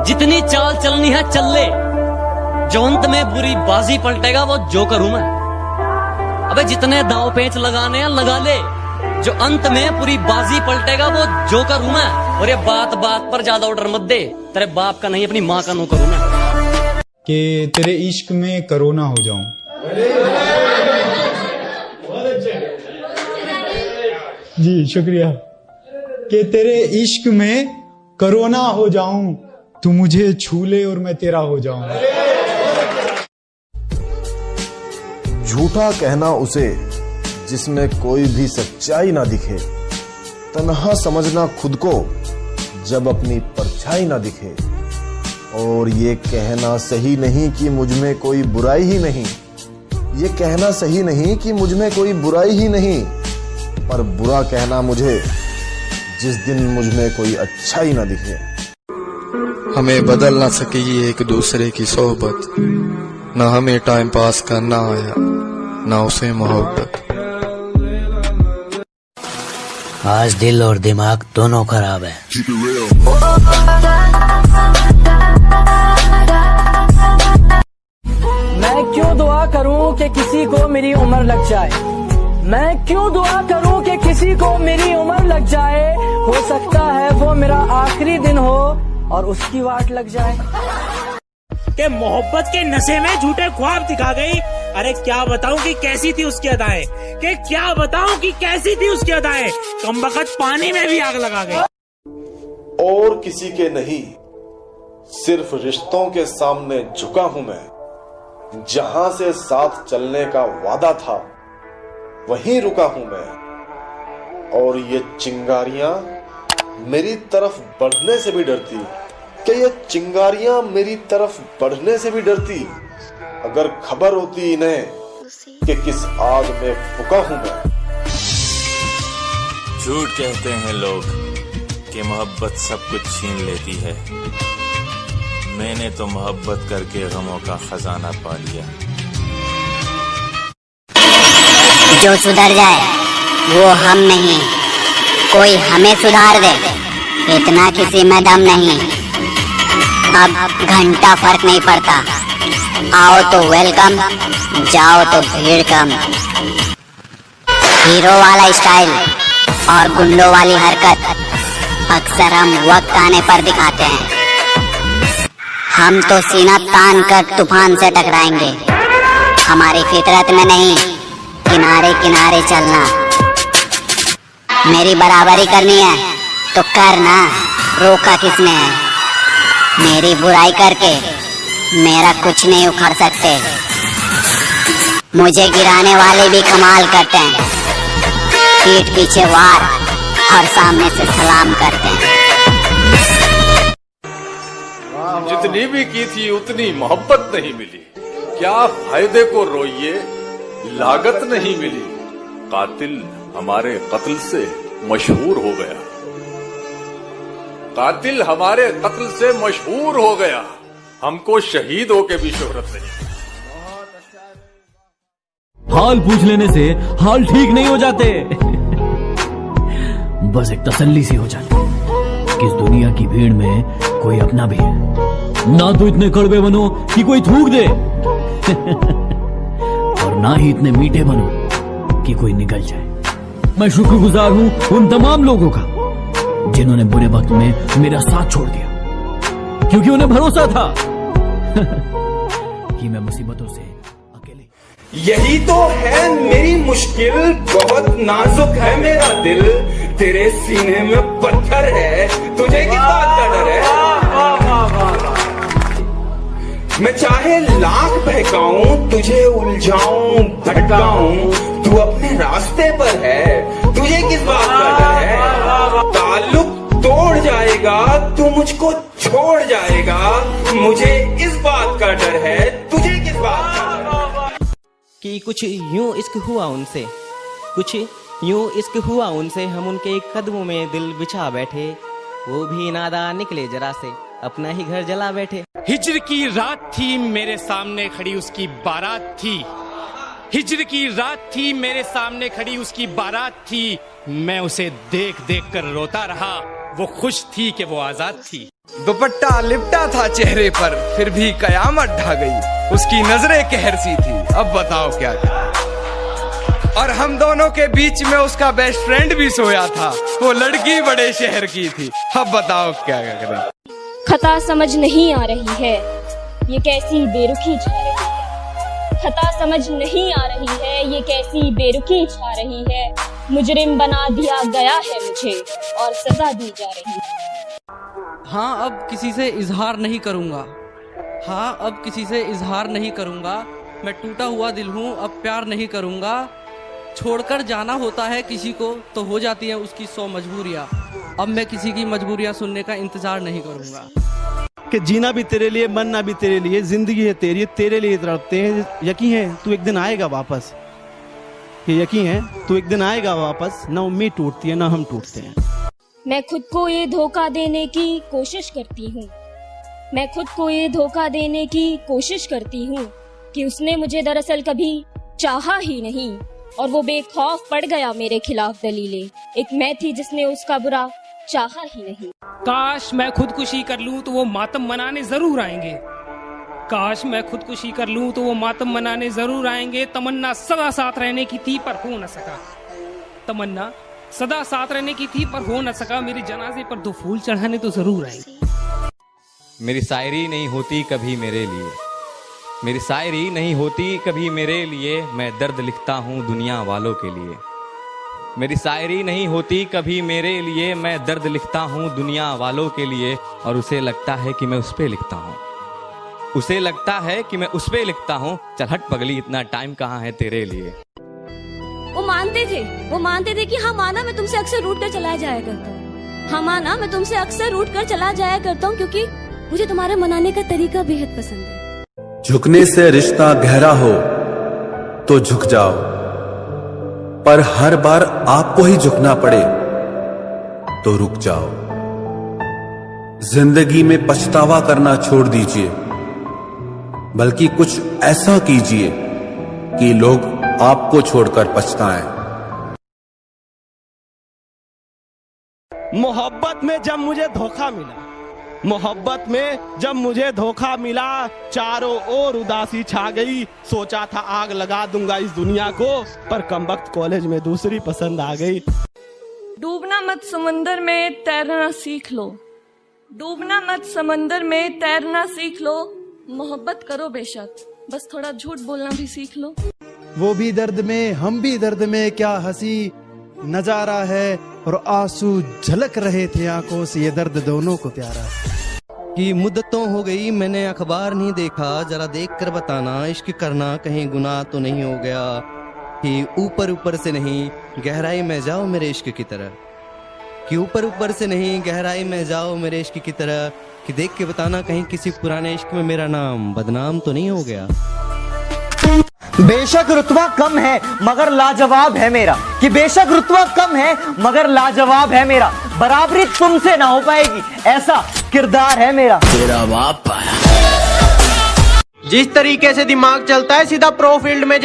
जितनी चाल चलनी है चल ले, जो अंत में बुरी बाजी पलटेगा वो जोकर हूं मैं। अबे जितने दांव पेंच लगाने हैं लगा ले, जो अंत में पूरी बाजी पलटेगा वो जोकर हूं मैं। और ये बात बात पर ज्यादा ऑर्डर मत दे, तेरे बाप का नहीं अपनी माँ का नौकर हूं मैं। कि तेरे इश्क में कोरोना हो जाऊं। जी शुक्रिया। कि तेरे इश्क में कोरोना हो जाऊं, तू मुझे छू ले और मैं तेरा हो जाऊं। झूठा कहना उसे जिसमें कोई भी सच्चाई ना दिखे, तन्हा समझना खुद को जब अपनी परछाई ना दिखे। और ये कहना सही नहीं कि मुझ में कोई बुराई ही नहीं, ये कहना सही नहीं कि मुझ में कोई बुराई ही नहीं, पर बुरा कहना मुझे जिस दिन मुझ में कोई अच्छाई ना दिखे। हमें बदल ना सकी एक दूसरे की सोहबत, ना हमें टाइम पास करना आया ना उसे मोहब्बत। आज दिल और दिमाग दोनों खराब है। मैं क्यों दुआ करूं कि किसी को मेरी उम्र लग जाए, मैं क्यों दुआ करूं कि किसी को मेरी उम्र लग जाए। हो सकता है वो मेरा आखिरी दिन हो और उसकी वाट लग जाए। के मोहब्बत के नशे में झूठे ख्वाब दिखा गई। अरे क्या बताऊं कि कैसी थी उसकी अदाएं, कि क्या बताऊं कि कैसी थी उसकी अदाएं। कमबख्त पानी में भी आग लगा गई। और किसी के नहीं, सिर्फ रिश्तों के सामने झुका हूं मैं। जहां से साथ चलने का वादा था वहीं रुका हूं मैं। और ये चिंगारियां मेरी तरफ बढ़ने से भी डरती, कि ये चिंगारियां मेरी तरफ बढ़ने से भी डरती। अगर खबर होती इन्हें कि किस आग में फुका हूं मैं। झूठ कहते हैं लोग कि मोहब्बत सब कुछ छीन लेती है। मैंने तो मोहब्बत करके गमों का खजाना पा लिया। जो सुधर जाए वो हम नहीं, कोई हमें सुधार दे, इतना किसी में दम नहीं। अब घंटा फर्क नहीं पड़ता, आओ तो वेलकम, जाओ तो भीड़ कम। हीरो वाला स्टाइल और गुंडों वाली हरकत अक्सर हम वक्त आने पर दिखाते हैं। हम तो सीना तान कर तूफान से टकराएंगे, हमारी फितरत में नहीं किनारे किनारे चलना। मेरी बराबरी करनी है तो करना, रोका किसने है। मेरी बुराई करके मेरा कुछ नहीं उखड़ सकते। मुझे गिराने वाले भी कमाल करते हैं, पीठ पीछे वार और सामने से सलाम करते हैं। जितनी भी की थी उतनी मोहब्बत नहीं मिली, क्या फायदे को रोइए लागत नहीं मिली। कातिल हमारे कत्ल से मशहूर हो गया, कातिल हमारे कत्ल से मशहूर हो गया। हमको शहीद होके भी शोहरत नहीं। हाल पूछ लेने से हाल ठीक नहीं हो जाते। बस एक तसल्ली सी हो जाती कि इस दुनिया की भीड़ में कोई अपना भी है। ना तो इतने कड़वे बनो कि कोई थूक दे और ना ही इतने मीठे बनो कि कोई निकल जाए। मैं शुक्रगुजार हूं उन तमाम लोगों का जिन्होंने बुरे वक्त में मेरा साथ छोड़ दिया, क्योंकि उन्हें भरोसा था कि मैं मुसीबतों से अकेले। यही तो है मेरी मुश्किल, बहुत नाजुक है मेरा दिल। तेरे सीने में पत्थर है, तुझे किस बात का डर है। मैं चाहे लाख बहकाऊं, तुझे उलझाऊं भटकाऊं, तू अपने रास्ते पर है, तुझे किस बात का डर है। ताल्लुक तोड़ जाएगा, तू मुझको छोड़ जाएगा, मुझे इस बात का डर है, तुझे किस बात का डर है। कि कुछ यूं इश्क हुआ उनसे, कुछ यूं इश्क हुआ उनसे, हम उनके कदमों में दिल बिछा बैठे। वो भी नादा निकले जरा से, अपना ही घर जला बैठे। हिज्र की रात थी मेरे सामने खड़ी उसकी बारात थी, हिज्र की रात थी मेरे सामने खड़ी उसकी बारात थी। मैं उसे देख देख कर रोता रहा, वो खुश थी कि वो आजाद थी। दुपट्टा लिपटा था चेहरे पर, फिर भी कयामत ढा गई। उसकी नजरें कहर सी थी, अब बताओ क्या करें। और हम दोनों के बीच में उसका बेस्ट फ्रेंड भी सोया था, वो लड़की बड़े शहर की थी, अब बताओ क्या करें। खता समझ नहीं आ रही है, ये कैसी बेरुखी छा रही है। खता समझ नहीं आ रही है, ये कैसी बेरुखी छा रही है। मुजरिम बना दिया गया है मुझे और सजा दी जा रही है। हाँ अब किसी से इजहार नहीं करूँगा, हाँ अब किसी से इजहार नहीं करूँगा। मैं टूटा हुआ दिल हूँ, अब प्यार नहीं करूँगा। छोड़कर जाना होता है किसी को तो हो जाती है उसकी 100 मजबूरियाँ। अब मैं किसी की मजबूरियाँ सुनने का इंतजार नहीं करूँगा। कि जीना भी तेरे लिए, मरना भी तेरे लिए, जिंदगी है तेरी, तेरे लिए तड़पते हैं। यकीन है तू एक दिन आएगा वापस, ये यकीन है तू एक दिन आएगा वापस। ना उम्मीद टूटती है ना हम टूटते हैं। मैं खुद को ये धोखा देने की कोशिश करती हूँ, मैं खुद को ये धोखा देने की कोशिश करती हूँ कि उसने मुझे दरअसल कभी चाहा ही नहीं और वो बेखौफ पड़ गया मेरे खिलाफ दलीलें। एक मैं थी जिसने उसका बुरा चाहा ही नहीं। काश मैं खुदकुशी कर लूं तो वो मातम मनाने जरूर आएंगे, काश मैं खुदकुशी कर लूं तो वो मातम मनाने जरूर आएंगे। तमन्ना सदा साथ रहने की थी पर हो न सका, तमन्ना सदा साथ रहने की थी पर हो न सका। मेरे जनाजे पर 2 फूल चढ़ाने तो जरूर आएंगे। मेरी शायरी नहीं होती कभी मेरे लिए, मेरी शायरी नहीं होती कभी मेरे लिए। मैं दर्द लिखता हूँ दुनिया वालों के लिए। मेरी शायरी नहीं होती कभी मेरे लिए, मैं दर्द लिखता हूँ दुनिया वालों के लिए। और उसे लगता है कि मैं उस पे लिखता हूँ, उसे लगता है कि मैं उस पे लिखता हूँ। चल हट पगली, इतना टाइम कहाँ है तेरे लिए। वो मानते थे कि हाँ माना मैं तुमसे अक्सर रूठ कर चला जाया करता हूँ, हाँ माना मैं तुमसे अक्सर रूठ कर चला जाया करता हूँ क्योंकि मुझे तुम्हारे मनाने का तरीका बेहद पसंद है। झुकने से रिश्ता गहरा हो तो झुक जाओ, पर हर बार आपको ही झुकना पड़े तो रुक जाओ। जिंदगी में पछतावा करना छोड़ दीजिए, बल्कि कुछ ऐसा कीजिए कि लोग आपको छोड़कर पछताएं। मोहब्बत में जब मुझे धोखा मिला, मोहब्बत में जब मुझे धोखा मिला, चारों ओर उदासी छा गई। सोचा था आग लगा दूंगा इस दुनिया को, पर कमबख्त कॉलेज में दूसरी पसंद आ गई। डूबना मत समंदर में तैरना सीख लो, डूबना मत समंदर में तैरना सीख लो। मोहब्बत करो बेशक, बस थोड़ा झूठ बोलना भी सीख लो। वो भी दर्द में हम भी दर्द में, क्या हंसी नजारा है और आंसू झलक रहे थे आंखों से, ये दर्द दोनों को प्यारा। कि मुद्दतों हो गई मैंने अखबार नहीं देखा, जरा देख कर बताना इश्क करना कहीं गुनाह तो नहीं हो गया। कि ऊपर ऊपर से नहीं गहराई में जाओ मेरे इश्क की तरह, कि ऊपर ऊपर से नहीं गहराई में जाओ मेरे इश्क की तरह। कि देख के बताना कहीं किसी पुराने इश्क में मेरा नाम बदनाम तो नहीं हो गया। बेशक रुतबा कम है मगर लाजवाब है मेरा, कि बेशक रुतबा कम है मगर लाजवाब है मेरा। बराबरी तुमसे ना हो पाएगी ऐसा किरदार है मेरा। तेरा बाप जिस तरीके से दिमाग चलता है सीधा प्रो फील्ड में